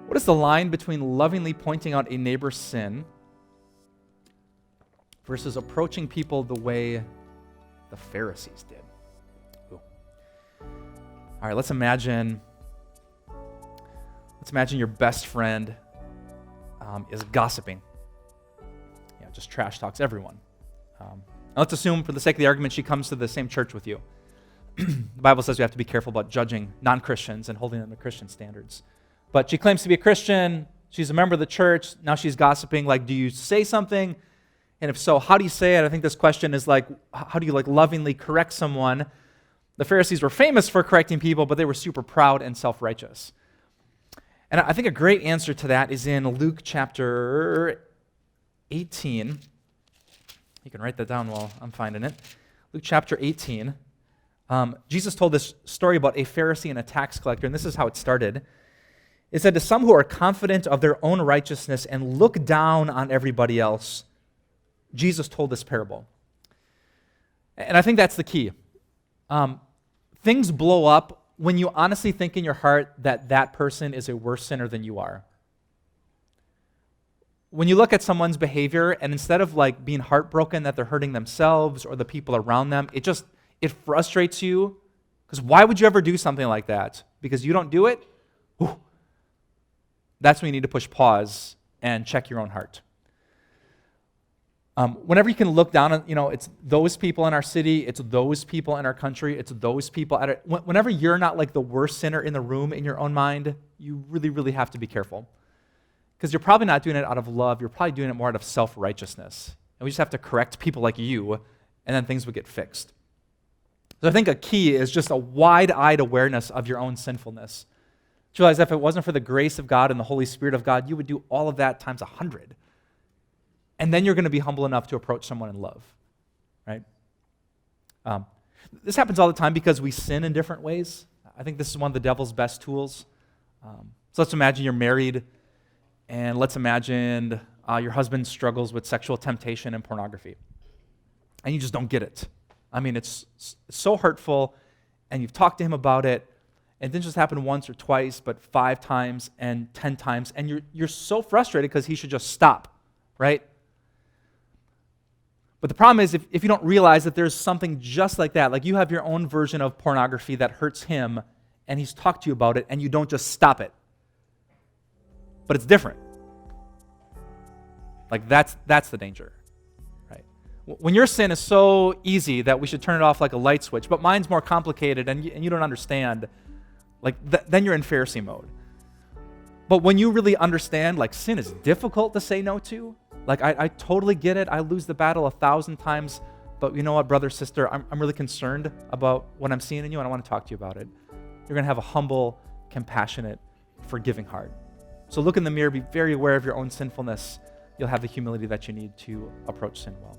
What is the line between lovingly pointing out a neighbor's sin versus approaching people the way the Pharisees did? Ooh. All right, let's imagine your best friend is gossiping. Just trash talks everyone. Let's assume, for the sake of the argument, she comes to the same church with you. The Bible says we have to be careful about judging non-Christians and holding them to Christian standards. But she claims to be a Christian. She's a member of the church. Now she's gossiping. Do you say something? And if so, how do you say it? I think this question is how do you lovingly correct someone? The Pharisees were famous for correcting people, but they were super proud and self-righteous. And I think a great answer to that is in Luke chapter 18. You can write that down while I'm finding it. Luke chapter 18. Jesus told this story about a Pharisee and a tax collector, and this is how it started. It said, to some who are confident of their own righteousness and look down on everybody else, Jesus told this parable. And I think that's the key. Things blow up when you honestly think in your heart that that person is a worse sinner than you are. When you look at someone's behavior and instead of being heartbroken that they're hurting themselves or the people around them, it frustrates you, because why would you ever do something like that? Because you don't do it? Whew. That's when you need to push pause and check your own heart. Whenever you can look down on, it's those people in our city, it's those people in our country, it's those people whenever you're not the worst sinner in the room in your own mind, you really, really have to be careful. Because you're probably not doing it out of love, you're probably doing it more out of self-righteousness. And we just have to correct people like you, and then things would get fixed. So I think a key is just a wide-eyed awareness of your own sinfulness. To realize if it wasn't for the grace of God and the Holy Spirit of God, you would do all of that times 100. And then you're going to be humble enough to approach someone in love, right? This happens all the time because we sin in different ways. I think this is one of the devil's best tools. So let's imagine you're married, and let's imagine your husband struggles with sexual temptation and pornography, and you just don't get it. I mean, it's so hurtful, and you've talked to him about it, and it didn't just happen once or twice, but 5 times and 10 times, and you're so frustrated because he should just stop, right? But the problem is if you don't realize that there's something just like that, you have your own version of pornography that hurts him, and he's talked to you about it, and you don't just stop it. But it's different. That's the danger, right? When your sin is so easy that we should turn it off like a light switch, but mine's more complicated and you don't understand, then you're in Pharisee mode. But when you really understand, sin is difficult to say no to, I totally get it. I lose the battle 1,000 times, but you know what, brother, sister, I'm really concerned about what I'm seeing in you, and I want to talk to you about it. You're going to have a humble, compassionate, forgiving heart. So look in the mirror, be very aware of your own sinfulness. You'll have the humility that you need to approach sin well.